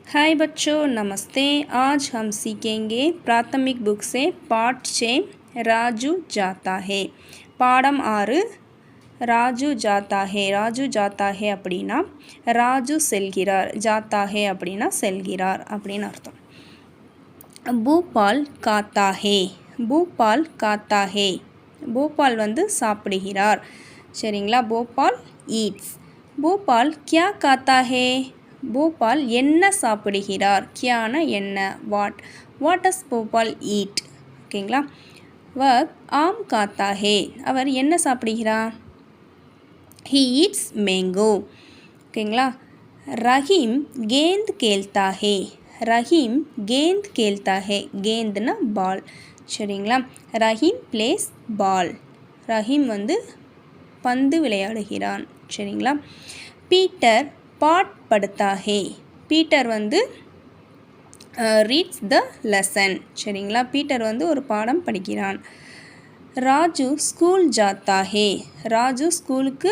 हाय बच्चों, नमस्ते। आज हम सीखेंगे प्राथमिक बुक से पाठ 6 राजू जाता है। பாடம் 6 ராஜு ஜாத்தா ஹே. ராஜு ஜாத்தா ஹே அப்படின்னா ராஜு செல்கிறார், ஜாத்தா ஹே அப்படின்னா செல்கிறார் அப்படின்னு அர்த்தம். பூபால் காத்தா ஹே. பூபால் காத்தா ஹே. பூபால் வந்து சாப்பிடுகிறார், சரிங்களா. பூபால் ஈட்ஸ். பூபால் கியா காத்தா ஹே. பூபால் என்ன சாப்பிடுகிறார். கியானா என்ன, what. What does Bhupal eat, ஓகேங்களா. வக் ஆம் காத்தா ஹே. அவர் என்ன சாப்பிடுகிறார். ஹீ ஈட்ஸ் மேங்கோ, ஓகேங்களா. ரஹீம் கேந்த் கேல்தா ஹே. ரஹீம் கேந்த் கேல்தா ஹே. கேந்த்னா பால், சரிங்களா. ரஹீம் பிளேஸ் பால். ரஹீம் வந்து பந்து விளையாடுகிறான், சரிங்களா. பீட்டர் பாட் படுத்தா ஹே. பீட்டர் வந்து ரீட்ஸ் த லெசன், சரிங்களா. பீட்டர் வந்து ஒரு பாடம் படிக்கிறான். ராஜு ஸ்கூல் ஜாத்தா ஹே. ராஜு ஸ்கூலுக்கு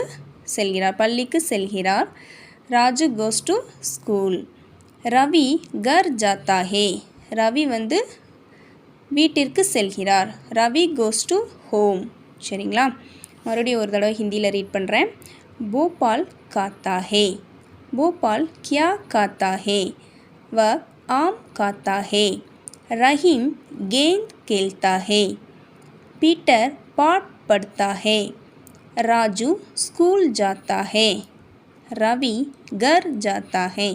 செல்கிறார், பள்ளிக்கு செல்கிறார். Raju goes to school. Ravi கர் ஜாத்தா ஹே. ரவி வந்து வீட்டிற்கு செல்கிறார். ரவி கோஸ் டு ஹோம், சரிங்களா. மறுபடியும் ஒரு தடவை ஹிந்தியில் ரீட் பண்ணுறேன். பூபால் காத்தா ஹே. भोपाल क्या खाता है. वह आम खाता है. रहीम गेंद खेलता है. पीटर पाठ पढ़ता है. राजू स्कूल जाता है. रवि घर जाता है.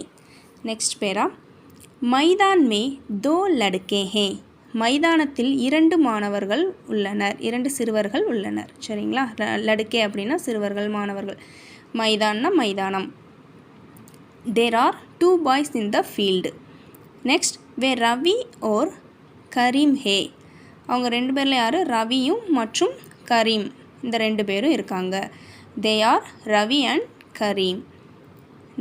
Next para. मैदान में दो लड़के हैं. மைதானத்தில் 2 மாணவர்கள் உள்ளனர், 2 சிறுவர்கள் உள்ளனர், சரிங்களா. லடுக்கே அப்படின்னா சிறுவர்கள், மாணவர்கள். மைதான்னா மைதானம். There are 2 boys in the field. Next, where Ravi or Karim hai. அவங்க 2 பேரில் யார், ரவியும் மற்றும் கரீம், இந்த 2 பேரும் இருக்காங்க. They are Ravi and Karim.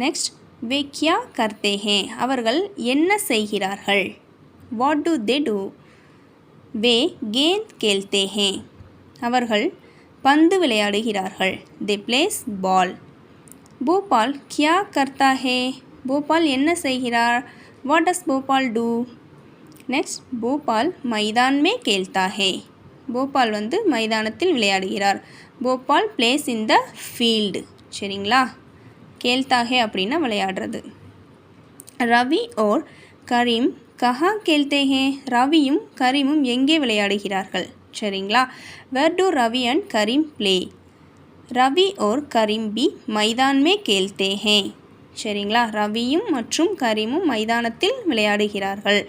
Next, वे क्या करते हैं. அவர்கள் என்ன செய்கிறார்கள். What do they do. वे गेंद खेलते हैं. அவர்கள் பந்து விளையாடுகிறார்கள். They plays ball. भोपाल क्या करता है. भोपाल என்ன செய்கிறார். What does Bhopal do. Next, Bhopal मैदान में खेलता है. भोपाल வந்து மைதானத்தில் விளையாடுகிறார். Bhopal plays in the field, சரிங்களா. खेलता है அப்படின்னா விளையாடுறது. ரவி और करीम कहाँ खेलते हैं. ரவியும் கரீமும் எங்கே விளையாடுகிறார்கள், சரிங்களா. Where do Ravi and Karim play. Ravi और கரீம் भी मैदान में खेलते हैं, சரிங்களா. ரவியும் மற்றும் கரீமும் மைதானத்தில் விளையாடுகிறார்கள்.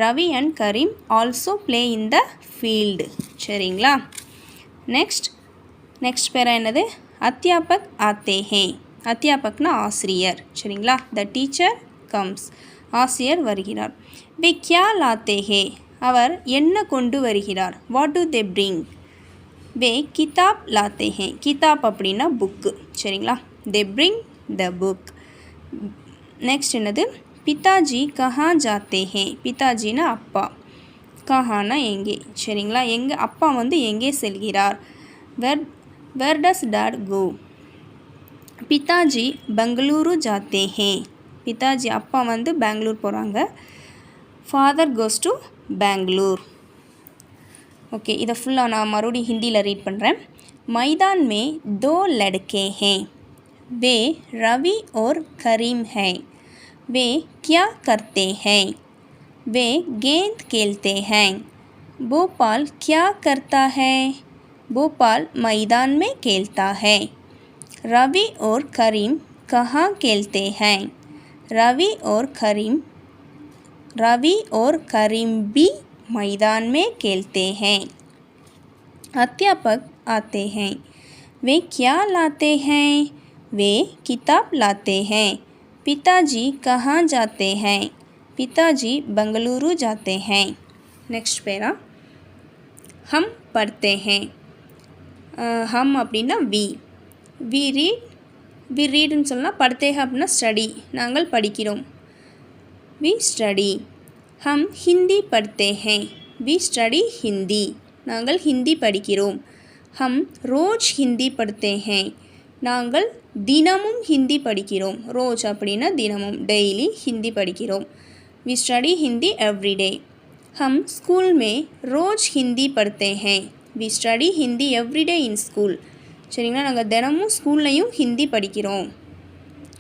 Ravi and Karim also play in the field, சரிங்களா. நெக்ஸ்ட் பேரா என்னது. அத்தியாபக் ஆத்தே ஹே. அத்தியாபக்னா ஆசிரியர், சரிங்களா. The teacher comes. ஆசிரியர் வருகிறார். வே கியா லாத்தே ஹே. அவர் என்ன கொண்டு வருகிறார். What do they bring. வே கிதாப் லாத்தே ஹே. கிதாப் அப்படின்னா புக்கு, சரிங்களா. They bring the book. Next என்னது. பிதாஜி கஹா ஜாத்தே ஹே. பிதாஜினா அப்பா, கஹானா எங்கே, சரிங்களா. எங்கள் அப்பா வந்து எங்கே செல்கிறார். வேர் டஸ் டாட் கோ. பிதாஜி பெங்களூரு ஜாத்தே ஹே. பிதாஜி அப்பா வந்து பெங்களூர் போகிறாங்க. Father goes to Bengaluru. Okay, इधर फुल्ला ना मरुड़ी हिंदी ला रीड पढ़ रहे हैं. मैदान में 2 लड़के हैं. वे रवि और करीम हैं. वे क्या करते हैं. वे गेंद खेलते हैं. भोपाल क्या करता है. भोपाल मैदान में खेलता है. रवि और करीम कहाँ खेलते हैं. रवि और करीम भी मैदान में खेलते हैं. अध्यापक आते हैं. वे क्या लाते हैं. वे किताब लाते हैं. पिताजी कहाँ जाते हैं. पिताजी बेंगलुरु जाते हैं. Next para. हम पढ़ते हैं. हम அப்படின்னா வி ரீடுன்னு சொல்லலாம். பढ़ते हैं அப்படின்னா ஸ்டடி, நாங்கள் படிக்கிறோம். We study. हम हिंदी पढ़ते हैं. वी स्टडी हिंदी, நாங்கள் ஹிந்தி படிக்கிறோம். हम रोज हिंदी पढ़ते हैं. நாங்கள் தினமும் ஹிந்தி படிக்கிறோம். ரோஜ் அப்படின்னா தினமும், டெய்லி ஹிந்தி படிக்கிறோம். We study Hindi every day. हम स्कूल में रोज़ हिंदी पढ़ते हैं. We study Hindi every day in school. சரிங்களா, நாங்கள் தினமும் ஸ்கூல்லையும் ஹிந்தி படிக்கிறோம்.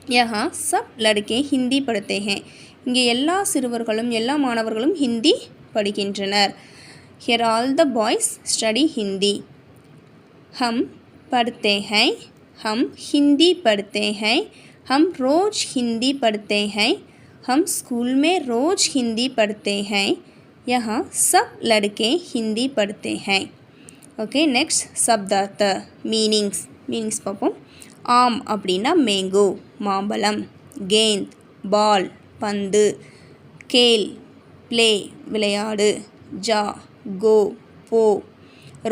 யஹா சப் லடுக்கே ஹிந்தி படுத்தே ஹே. இங்கே எல்லா சிறுவர்களும் எல்லா மாணவர்களும் ஹிந்தி படிக்கின்றனர். Here all the boys study Hindi. ஹம் पढ़ते हैं, हम हिंदी पढ़ते हैं, हम रोज़ हिंदी पढ़ते हैं, हम स्कूल में रोज़ हिंदी पढ़ते हैं, यहाँ सब लड़के हिंदी पढ़ते हैं. ओके, नेक्स्ट शब्दार्थ மீனிங்ஸ் பார்ப்போம். ஆம் அப்படின்னா மேங்கோ மாம்பழம், கேந்த் பால் பந்து, கேல் ப்ளே விளையாடு, ஜா கோ போ,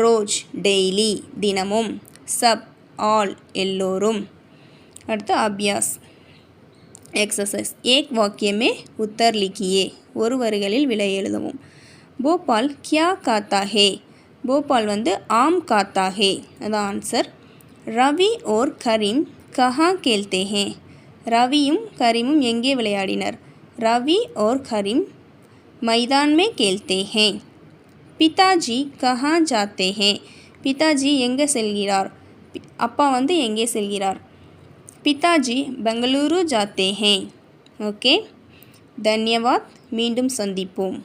ரோஜ் டெய்லி தினமும், சப் ஆல் எல்லோரும். அடுத்து அபியாஸ் एक्सरसाइज. एक वाक्य में उत्तर लिखिए. ஒரு வரிகளில் விடை எழுதவும். போபால் क्या खाता है. போபால் வந்து ஆம் खाता है, அதான் ஆன்சர். ரவி और கரீம் कहाँ खेलते हैं. ரவியும் கரீமும் எங்கே விளையாடினர். ரவி और கரீம் मैदान में खेलते हैं. पिताजी कहाँ जाते हैं. पिताजी எங்கே செல்கிறார். அப்பா வந்து எங்கே செல்கிறார். पिताजी बेंगलुरु जाते हैं. ओके, धन्यवाद. மீண்டும் சந்திப்போம்.